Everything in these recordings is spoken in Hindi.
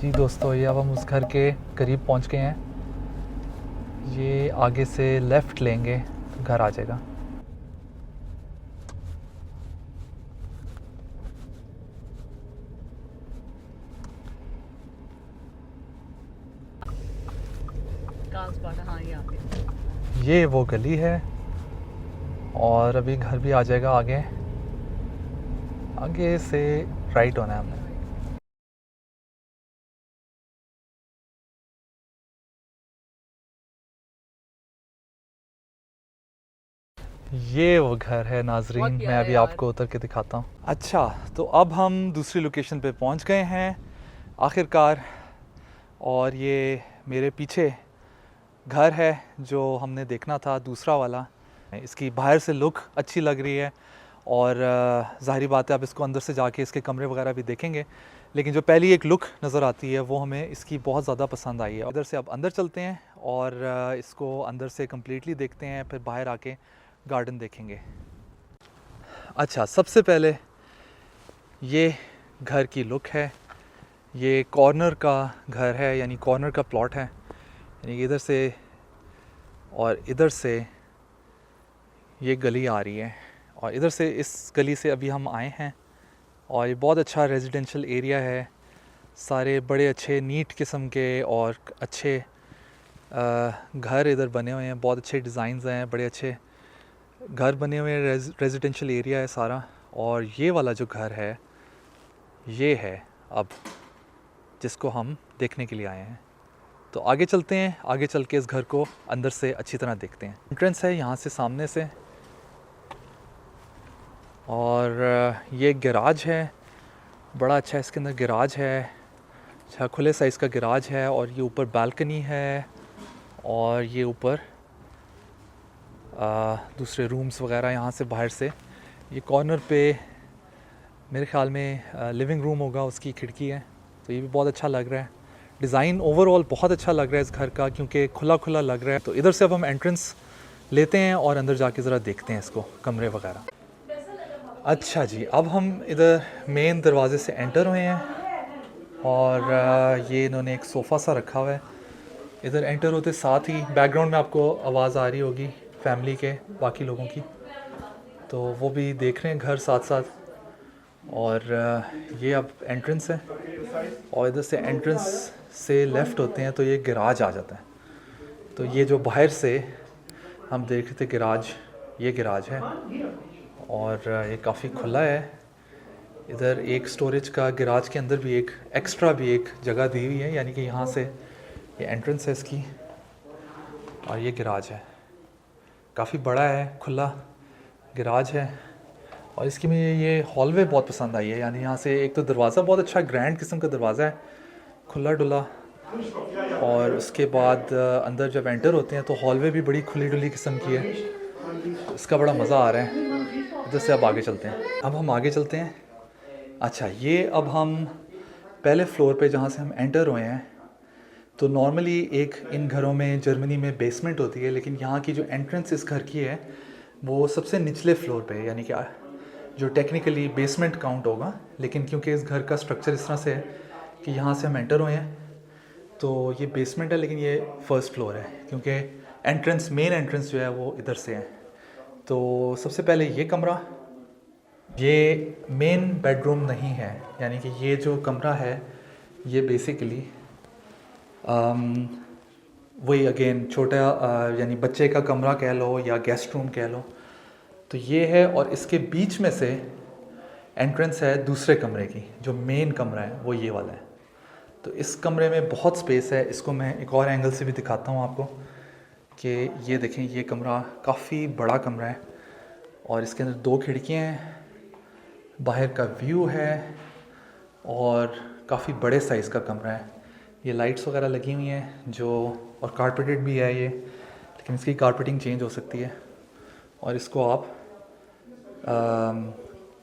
जी दोस्तों, ये अब हम उस घर के करीब पहुंच गए हैं। ये आगे से लेफ़्ट लेंगे तो घर आ जाएगा। हाँ, यहाँ पे ये वो गली है और अभी घर भी आ जाएगा आगे। आगे से राइट होना है हमें। ये वो घर है नाजरीन, बहुत मैं प्यारा अभी यार। आपको उतर के दिखाता हूँ। अच्छा, तो अब हम दूसरी लोकेशन पे पहुँच गए हैं आखिरकार। और ये मेरे पीछे घर है जो हमने देखना था, दूसरा वाला। इसकी बाहर से लुक अच्छी लग रही है और ज़ाहिरी बात है अब इसको अंदर से जाके इसके कमरे वगैरह भी देखेंगे, लेकिन जो पहली एक लुक नज़र आती है वो हमें इसकी बहुत ज़्यादा पसंद आई है। इधर से अब अंदर चलते हैं और इसको अंदर से कम्प्लीटली देखते हैं, फिर बाहर आके गार्डन देखेंगे। अच्छा, सबसे पहले ये घर की लुक है। ये कॉर्नर का घर है, यानी कॉर्नर का प्लॉट है, यानी इधर से और इधर से ये गली आ रही है और इधर से इस गली से अभी हम आए हैं। और ये बहुत अच्छा रेजिडेंशियल एरिया है, सारे बड़े अच्छे नीट किस्म के और अच्छे घर इधर बने हुए हैं, बहुत अच्छे डिज़ाइंस हैं, बड़े अच्छे घर बने हुए हैं, रेजिडेंशियल एरिया है सारा। और ये वाला जो घर है ये है अब जिसको हम देखने के लिए आए हैं। तो आगे चलते हैं, आगे चल के इस घर को अंदर से अच्छी तरह देखते हैं। एंट्रेंस है यहाँ से सामने से और ये गैराज है, बड़ा अच्छा इसके अंदर गैराज है, अच्छा खुले साइज़ का गैराज है। और ये ऊपर बालकनी है और ये ऊपर दूसरे रूम्स वगैरह यहाँ से बाहर से। ये कॉर्नर पे मेरे ख़्याल में लिविंग रूम होगा, उसकी खिड़की है। तो ये भी बहुत अच्छा लग रहा है, डिज़ाइन ओवरऑल बहुत अच्छा लग रहा है इस घर का, क्योंकि खुला खुला लग रहा है। तो इधर से अब हम एंट्रेंस लेते हैं और अंदर जाके ज़रा देखते हैं इसको, कमरे वगैरह। अच्छा जी, अब हम इधर मेन दरवाज़े से एंटर हुए हैं और ये इन्होंने एक सोफ़ा सा रखा हुआ है। इधर एंटर होते साथ ही बैकग्राउंड में आपको आवाज़ आ रही होगी फैमिली के बाकी लोगों की, तो वो भी देख रहे हैं घर साथ साथ। और ये अब एंट्रेंस है और इधर से एंट्रेंस से लेफ़्ट होते हैं तो ये गैराज आ जाता है। तो ये जो बाहर से हम देख रहे थे गैराज, ये गैराज है और ये काफ़ी खुला है। इधर एक स्टोरेज का, गैराज के अंदर भी एक एक्स्ट्रा भी एक जगह दी हुई है, यानी कि यहाँ से ये एंट्रेंस है इसकी और ये गैराज है। काफ़ी बड़ा है, खुला गैराज है। और इसकी मुझे ये हॉलवे बहुत पसंद आई है, यानी यहाँ से एक तो दरवाज़ा बहुत अच्छा ग्रैंड किस्म का दरवाज़ा है, खुला डुला। और उसके बाद अंदर जब एंटर होते हैं तो हॉलवे भी बड़ी खुली डुली किस्म की है, इसका बड़ा मज़ा आ रहा है। इधर से अब आगे चलते हैं, अब हम आगे चलते हैं। अच्छा, ये अब हम पहले फ्लोर पे जहाँ से हम एंटर हुए हैं, तो नॉर्मली एक इन घरों में जर्मनी में बेसमेंट होती है, लेकिन यहाँ की जो एंट्रेंस इस घर की है वो सबसे निचले फ्लोर पे है, यानी कि जो टेक्निकली बेसमेंट काउंट होगा। लेकिन क्योंकि इस घर का स्ट्रक्चर इस तरह से है कि यहाँ से हम एंटर हुए हैं तो ये बेसमेंट है, लेकिन ये फर्स्ट फ्लोर है, क्योंकि एंट्रेंस, मेन एंट्रेंस जो है वो इधर से है। तो सबसे पहले ये कमरा, ये मेन बेडरूम नहीं है, यानी कि ये जो कमरा है ये बेसिकली वही अगेन छोटा यानी बच्चे का कमरा कह लो या गेस्ट रूम कह लो, तो ये है। और इसके बीच में से एंट्रेंस है दूसरे कमरे की, जो मेन कमरा है वो ये वाला है। तो इस कमरे में बहुत स्पेस है, इसको मैं एक और एंगल से भी दिखाता हूँ आपको कि ये देखें, ये कमरा काफ़ी बड़ा कमरा है और इसके अंदर 2 खिड़कियाँ हैं, बाहर का व्यू है और काफ़ी बड़े साइज़ का कमरा है। ये लाइट्स वगैरह लगी हुई हैं जो, और कारपेटेड भी है ये, लेकिन इसकी कारपेटिंग चेंज हो सकती है। और इसको आप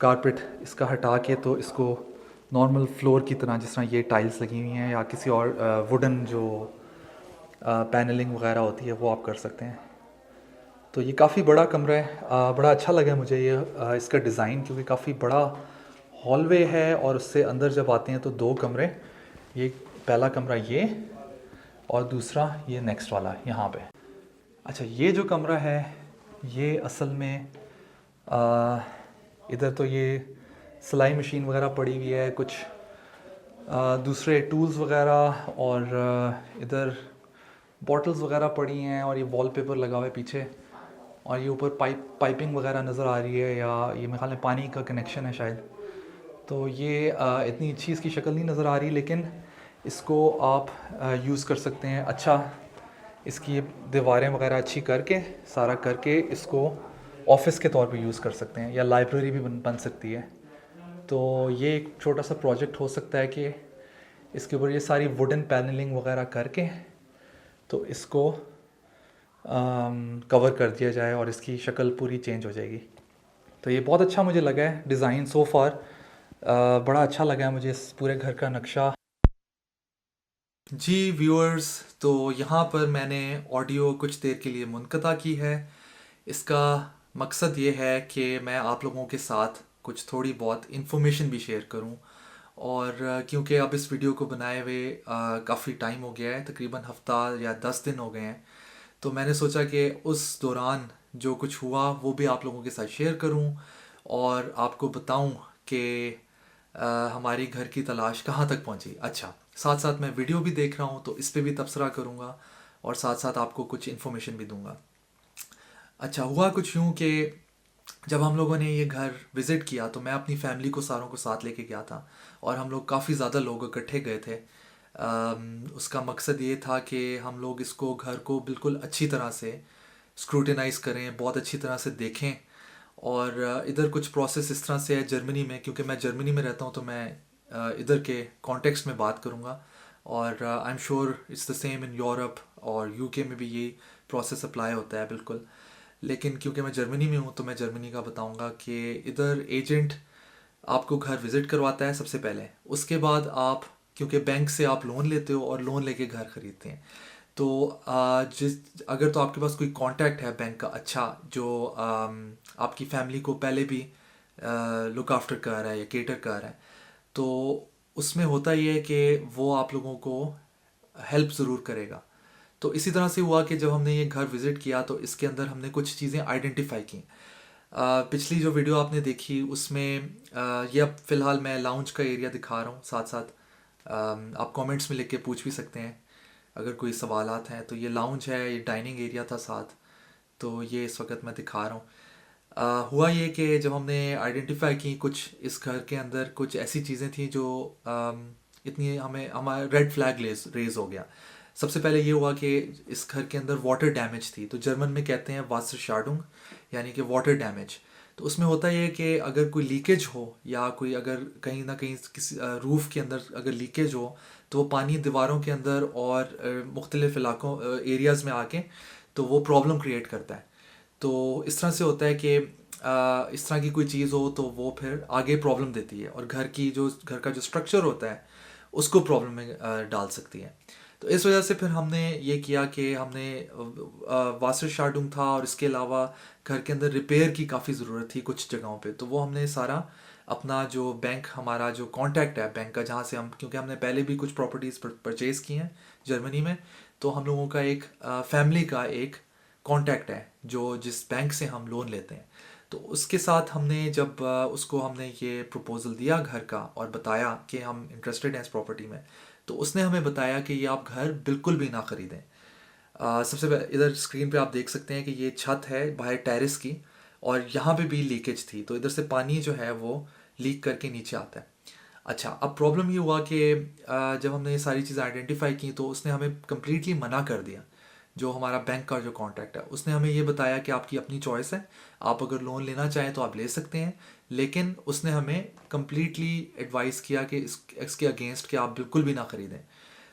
कारपेट इसका हटा के तो इसको नॉर्मल फ्लोर की तरह, जिस तरह ये टाइल्स लगी हुई हैं या किसी और वुडन जो पैनलिंग वगैरह होती है वो आप कर सकते हैं। तो ये काफ़ी बड़ा कमरा है, बड़ा अच्छा लगा मुझे ये इसका डिज़ाइन, क्योंकि काफ़ी बड़ा हॉलवे है और उससे अंदर जब आते हैं तो 2 कमरे, ये पहला कमरा ये और दूसरा ये नेक्स्ट वाला यहाँ पे। अच्छा, ये जो कमरा है ये असल में इधर तो ये सिलाई मशीन वगैरह पड़ी हुई है, कुछ दूसरे टूल्स वगैरह, और इधर बॉटल्स वगैरह पड़ी हैं, और ये वॉलपेपर लगा हुआ है पीछे, और ये ऊपर पाइपिंग वगैरह नज़र आ रही है, या ये मेरे ख्याल में पानी का कनेक्शन है शायद। तो ये इतनी अच्छी इसकी शक्ल नहीं नज़र आ रही, लेकिन इसको आप यूज़ कर सकते हैं। अच्छा, इसकी दीवारें वगैरह अच्छी करके, सारा करके इसको ऑफिस के तौर पे यूज़ कर सकते हैं, या लाइब्रेरी भी बन सकती है। तो ये एक छोटा सा प्रोजेक्ट हो सकता है कि इसके ऊपर ये सारी वुडन पैनलिंग वगैरह करके तो इसको कवर कर दिया जाए और इसकी शक्ल पूरी चेंज हो जाएगी। तो ये बहुत अच्छा मुझे लगा है डिज़ाइन सो फार, बड़ा अच्छा लगा है मुझे इस पूरे घर का नक्शा। जी व्यूअर्स, तो यहाँ पर मैंने ऑडियो कुछ देर के लिए मुनक़ता की है। इसका मकसद ये है कि मैं आप लोगों के साथ कुछ थोड़ी बहुत इन्फॉर्मेशन भी शेयर करूं, और क्योंकि अब इस वीडियो को बनाए हुए काफ़ी टाइम हो गया है, तकरीबन हफ्ता या 10 दिन हो गए हैं, तो मैंने सोचा कि उस दौरान जो कुछ हुआ वो भी आप लोगों के साथ शेयर करूं और आपको बताऊं कि हमारी घर की तलाश कहाँ तक पहुंची। अच्छा, साथ साथ मैं वीडियो भी देख रहा हूँ तो इस पे भी तबसरा करूँगा और साथ साथ आपको कुछ इन्फॉर्मेशन भी दूंगा। अच्छा, हुआ कुछ यूँ कि जब हम लोगों ने ये घर विज़िट किया तो मैं अपनी फैमिली को सारों को साथ लेके गया था, और हम लोग काफ़ी ज़्यादा लोग इकट्ठे गए थे। उसका मकसद ये था कि हम लोग इसको घर को बिल्कुल अच्छी तरह से स्क्रूटिनाइज़ करें, बहुत अच्छी तरह से देखें। और इधर कुछ प्रोसेस इस तरह से है जर्मनी में, क्योंकि मैं जर्मनी में रहता हूँ तो मैं इधर के कॉन्टेक्स्ट में बात करूँगा, और I am sure it's the same in Europe और यूके में भी ये प्रोसेस अप्लाई होता है बिल्कुल। लेकिन क्योंकि मैं जर्मनी में हूँ तो मैं जर्मनी का बताऊँगा कि इधर एजेंट आपको घर विज़िट करवाता है सबसे पहले। उसके बाद आप, क्योंकि बैंक से आप लोन लेते हो और लोन लेके घर ख़रीदते हैं, तो अगर तो आपके पास कोई कांटेक्ट है बैंक का अच्छा, जो आपकी फैमिली को पहले भी लुक आफ्टर कर रहा है या केटर कर रहा है, तो उसमें होता ये है कि वो आप लोगों को हेल्प ज़रूर करेगा। तो इसी तरह से हुआ कि जब हमने ये घर विज़िट किया तो इसके अंदर हमने कुछ चीज़ें आइडेंटिफाई की। पिछली जो वीडियो आपने देखी उसमें ये अब फ़िलहाल मैं लाउंज का एरिया दिखा रहा हूँ, साथ साथ आप कमेंट्स में लिख के पूछ भी सकते हैं अगर कोई सवालात हैं। तो ये लाउंज है, ये डाइनिंग एरिया था साथ, तो ये इस वक्त मैं दिखा रहा हूँ। हुआ ये कि जब हमने आइडेंटिफाई की कुछ इस घर के अंदर कुछ ऐसी चीज़ें थी जो इतनी हमारा रेड फ्लैग रेज हो गया। सबसे पहले ये हुआ कि इस घर के अंदर वाटर डैमेज थी, तो जर्मन में कहते हैं वासरशार्डुंग, यानी कि वाटर डैमेज। तो उसमें होता ये है कि अगर कोई लीकेज हो या कोई अगर कहीं ना कहीं किसी रूफ़ के अंदर अगर लीकेज हो तो वो पानी दीवारों के अंदर और मुख्तलिफ़ इलाकों एरियाज़ में आके तो वो प्रॉब्लम क्रिएट करता है। तो इस तरह से होता है कि इस तरह की कोई चीज़ हो तो वो फिर आगे प्रॉब्लम देती है और घर का जो स्ट्रक्चर होता है उसको प्रॉब्लम में डाल सकती है। तो इस वजह से फिर हमने ये किया कि हमने वासरशार्डुंग था और इसके अलावा घर के अंदर रिपेयर की काफ़ी ज़रूरत थी कुछ जगहों पे, तो वो हमने सारा अपना जो बैंक, हमारा जो कांटेक्ट है बैंक का, जहाँ से हम, क्योंकि हमने पहले भी कुछ प्रॉपर्टीज़ परचेज़ की हैं जर्मनी में, तो हम लोगों का एक फैमिली का एक कांटेक्ट है जो जिस बैंक से हम लोन लेते हैं। तो उसके साथ हमने जब उसको हमने ये प्रपोज़ल दिया घर का और बताया कि हम इंटरेस्टेड हैं इस प्रॉपर्टी में, तो उसने हमें बताया कि ये आप घर बिल्कुल भी ना ख़रीदें। सबसे पहले इधर स्क्रीन पे आप देख सकते हैं कि ये छत है बाहर टेरेस की, और यहाँ पे भी लीकेज थी, तो इधर से पानी जो है वो लीक करके नीचे आता है। अच्छा, अब प्रॉब्लम ये हुआ कि जब हमने ये सारी चीज़ें आइडेंटिफाई की तो उसने हमें कम्प्लीटली मना कर दिया। जो हमारा बैंक का जो कॉन्ट्रैक्ट है उसने हमें ये बताया कि आपकी अपनी चॉइस है, आप अगर लोन लेना चाहें तो आप ले सकते हैं, लेकिन उसने हमें कम्प्लीटली एडवाइस किया कि इसके अगेंस्ट कि आप बिल्कुल भी ना ख़रीदें।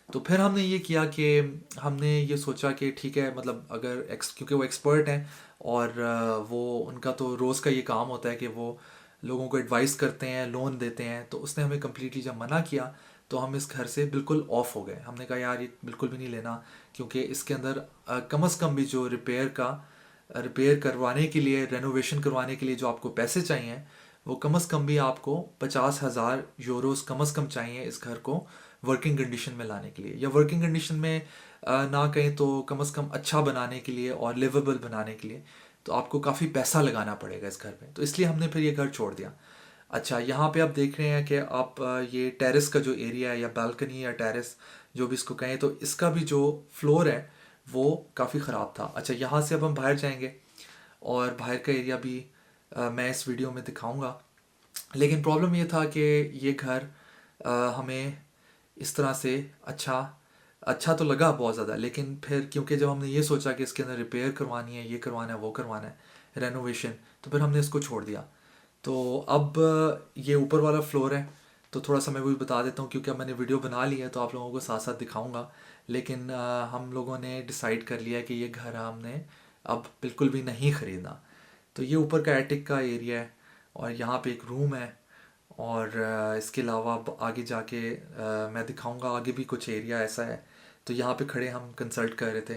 तो फिर हमने ये किया कि हमने ये सोचा कि ठीक है, मतलब अगर क्योंकि वो एक्सपर्ट हैं और वो उनका तो रोज़ का ये काम होता है कि वो लोगों को एडवाइस करते हैं, लोन देते हैं, तो उसने हमें कम्प्लीटली जब मना किया तो हम इस घर से बिल्कुल ऑफ हो गए। हमने कहा यार ये बिल्कुल भी नहीं लेना, क्योंकि इसके अंदर कम से कम भी जो रिपेयर करवाने के लिए, रेनोवेशन करवाने के लिए जो आपको पैसे चाहिए वो कम से कम भी आपको 50,000 यूरोस कम से कम चाहिए इस घर को वर्किंग कंडीशन में लाने के लिए, या वर्किंग कंडीशन में ना कहें तो कम से कम अच्छा बनाने के लिए और लिवेबल बनाने के लिए तो आपको काफ़ी पैसा लगाना पड़ेगा इस घर में। तो इसलिए हमने फिर ये घर छोड़ दिया। अच्छा, यहाँ पे आप देख रहे हैं कि आप ये टेरेस का जो एरिया है या बालकनी या टेरेस जो भी इसको कहें, तो इसका भी जो फ्लोर है वो काफ़ी ख़राब था। अच्छा, यहाँ से अब हम बाहर जाएंगे और बाहर का एरिया भी मैं इस वीडियो में दिखाऊंगा। लेकिन प्रॉब्लम ये था कि ये घर हमें इस तरह से अच्छा तो लगा बहुत ज़्यादा, लेकिन फिर क्योंकि जब हमने ये सोचा कि इसके अंदर रिपेयर करवानी है, ये करवाना है, वो करवाना है, रेनोवेशन, तो फिर हमने इसको छोड़ दिया। तो अब ये ऊपर वाला फ्लोर है, तो थोड़ा सा मैं वो भी बता देता हूँ क्योंकि अब मैंने वीडियो बना ली है तो आप लोगों को साथ साथ दिखाऊंगा। लेकिन हम लोगों ने डिसाइड कर लिया कि ये घर हमने अब बिल्कुल भी नहीं ख़रीदना। तो ये ऊपर का एटिक का एरिया है और यहाँ पे एक रूम है, और इसके अलावा अब आगे जाके मैं दिखाऊंगा आगे भी कुछ एरिया ऐसा है। तो यहाँ पे खड़े हम कंसल्ट कर रहे थे।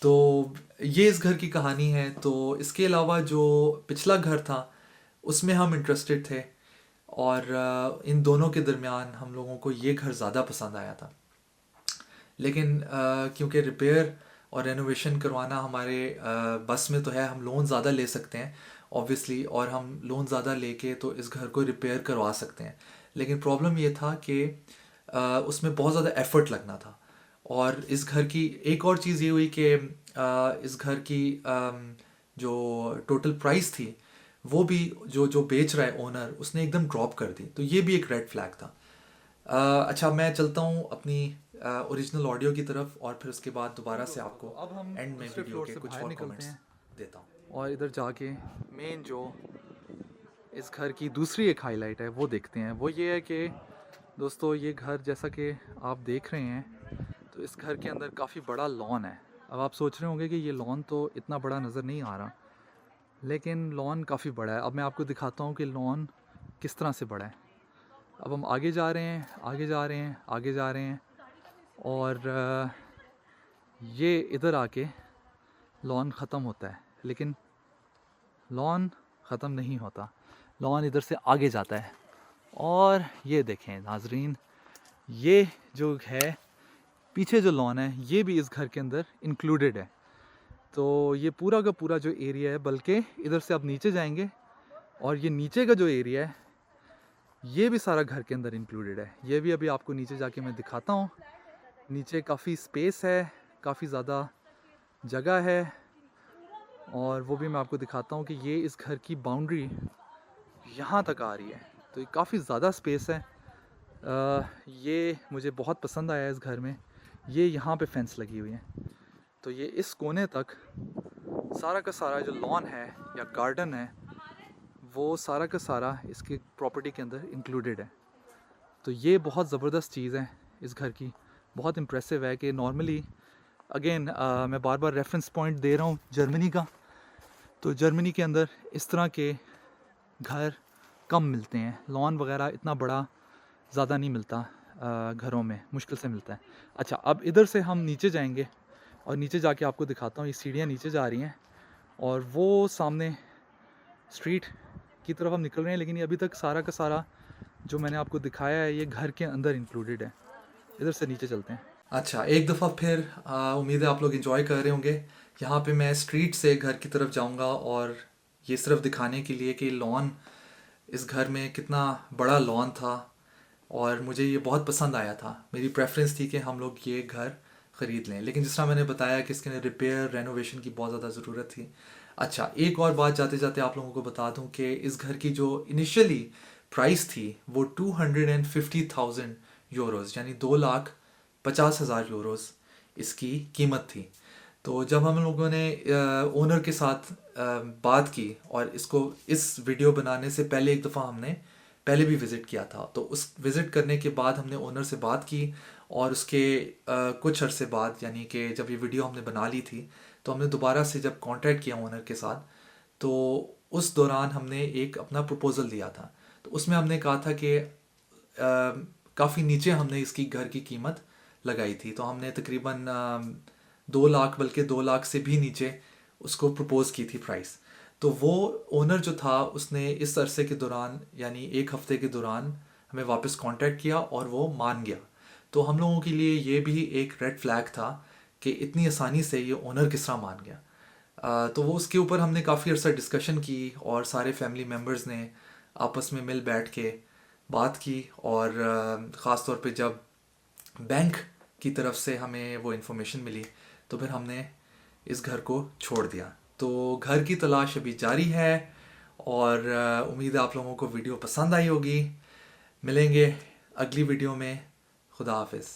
तो ये इस घर की कहानी है। तो इसके अलावा जो पिछला घर था उसमें हम इंटरेस्टेड थे, और इन दोनों के दरमियान हम लोगों को ये घर ज़्यादा पसंद आया था। लेकिन क्योंकि रिपेयर और रेनोवेशन करवाना हमारे बस में तो है, हम लोन ज़्यादा ले सकते हैं ऑब्वियसली, और हम लोन ज़्यादा लेके तो इस घर को रिपेयर करवा सकते हैं। लेकिन प्रॉब्लम ये था कि उसमें बहुत ज़्यादा एफ़र्ट लगना था। और इस घर की एक और चीज़ ये हुई कि इस घर की जो टोटल प्राइस थी वो भी जो बेच रहा है ओनर, उसने एकदम ड्रॉप कर दी। तो ये भी एक रेड फ्लैग था। अच्छा, मैं चलता हूँ अपनी ओरिजिनल ऑडियो की तरफ और फिर उसके बाद दोबारा से आपको अब हम एंड में दूसरे वीडियो फ्लोर के से कुछ बाहर और निकलते कमेंट्स हैं देता हूँ। और इधर जाके मेन जो इस घर की दूसरी एक हाईलाइट है वो देखते हैं। वो ये है कि दोस्तों, ये घर जैसा कि आप देख रहे हैं तो इस घर के अंदर काफ़ी बड़ा लॉन है। अब आप सोच रहे होंगे कि ये लॉन तो इतना बड़ा नज़र नहीं आ रहा, लेकिन लॉन काफ़ी बड़ा है। अब मैं आपको दिखाता हूँ कि लॉन किस तरह से बड़ा है। अब हम आगे जा रहे हैं, आगे जा रहे हैं, आगे जा रहे हैं, और ये इधर आके लॉन ख़त्म होता है। लेकिन लॉन ख़त्म नहीं होता, लॉन इधर से आगे जाता है। और ये देखें नाजरीन, ये जो है पीछे जो लॉन है ये भी इस घर के अंदर इंक्लूडेड है। तो ये पूरा का पूरा जो एरिया है, बल्कि इधर से आप नीचे जाएंगे और ये नीचे का जो एरिया है ये भी सारा घर के अंदर इंक्लूडेड है। ये भी अभी आपको नीचे जाके मैं दिखाता हूँ। नीचे काफ़ी स्पेस है, काफ़ी ज़्यादा जगह है, और वो भी मैं आपको दिखाता हूँ कि ये इस घर की बाउंड्री यहाँ तक आ रही है। तो ये काफ़ी ज़्यादा स्पेस है। ये मुझे बहुत पसंद आया इस घर में। ये यहाँ पे फेंस लगी हुई है, तो ये इस कोने तक सारा का सारा जो लॉन है या गार्डन है वो सारा का सारा इसके प्रॉपर्टी के अंदर इंक्लूडेड है। तो ये बहुत ज़बरदस्त चीज़ है इस घर की, बहुत इम्प्रेसिव है कि नॉर्मली अगेन मैं बार बार रेफरेंस पॉइंट दे रहा हूँ जर्मनी का। तो जर्मनी के अंदर इस तरह के घर कम मिलते हैं, लॉन वगैरह इतना बड़ा ज़्यादा नहीं मिलता, घरों में मुश्किल से मिलता है। अच्छा, अब इधर से हम नीचे जाएंगे और नीचे जाके आपको दिखाता हूँ। ये सीढ़ियाँ नीचे जा रही हैं और वो सामने स्ट्रीट की तरफ हम निकल रहे हैं। लेकिन ये अभी तक सारा का सारा जो मैंने आपको दिखाया है ये घर के अंदर इंक्लूडेड है। इधर से नीचे चलते हैं। अच्छा, एक दफ़ा फिर उम्मीद है आप लोग एंजॉय कर रहे होंगे। यहाँ पे मैं स्ट्रीट से घर की तरफ जाऊँगा और ये सिर्फ दिखाने के लिए कि लॉन, इस घर में कितना बड़ा लॉन था, और मुझे ये बहुत पसंद आया था। मेरी प्रेफरेंस थी कि हम लोग ये घर ख़रीद लें, लेकिन जिस तरह मैंने बताया कि इसके रिपेयर रेनोवेशन की बहुत ज़्यादा ज़रूरत थी। अच्छा, एक और बात जाते जाते आप लोगों को बता दूं कि इस घर की जो इनिशियली प्राइस थी वो 250,000 यूरोज़ यानी 2,50,000 यूरोज़ इसकी कीमत थी। तो जब हम लोगों ने ओनर के साथ बात की, और इसको इस वीडियो बनाने से पहले एक दफ़ा हमने पहले भी विज़िट किया था, तो उस विज़िट करने के बाद हमने ओनर से बात की, और उसके कुछ अरसे बाद यानी कि जब ये वीडियो हमने बना ली थी तो हमने दोबारा से जब कांटेक्ट किया ओनर के साथ, तो उस दौरान हमने एक अपना प्रपोज़ल दिया था। तो उसमें हमने कहा था कि काफ़ी नीचे हमने इसकी घर की कीमत लगाई थी। तो हमने तकरीबन 2 लाख, बल्कि 2 लाख से भी नीचे उसको प्रपोज़ की थी प्राइस। तो वो ओनर जो था उसने इस अरसे के दौरान यानी 1 हफ़्ते के दौरान हमें वापस कांटेक्ट किया और वो मान गया। तो हम लोगों के लिए ये भी एक रेड फ्लैग था कि इतनी आसानी से ये ओनर किस तरह मान गया। तो वो उसके ऊपर हमने काफ़ी अर्सा डिस्कशन की और सारे फैमिली मेम्बर्स ने आपस में मिल बैठ के बात की, और ख़ास तौर पे जब बैंक की तरफ से हमें वो इन्फॉर्मेशन मिली तो फिर हमने इस घर को छोड़ दिया। तो घर की तलाश अभी जारी है, और उम्मीद है आप लोगों को वीडियो पसंद आई होगी। मिलेंगे अगली वीडियो में। खुदा हाफिज़।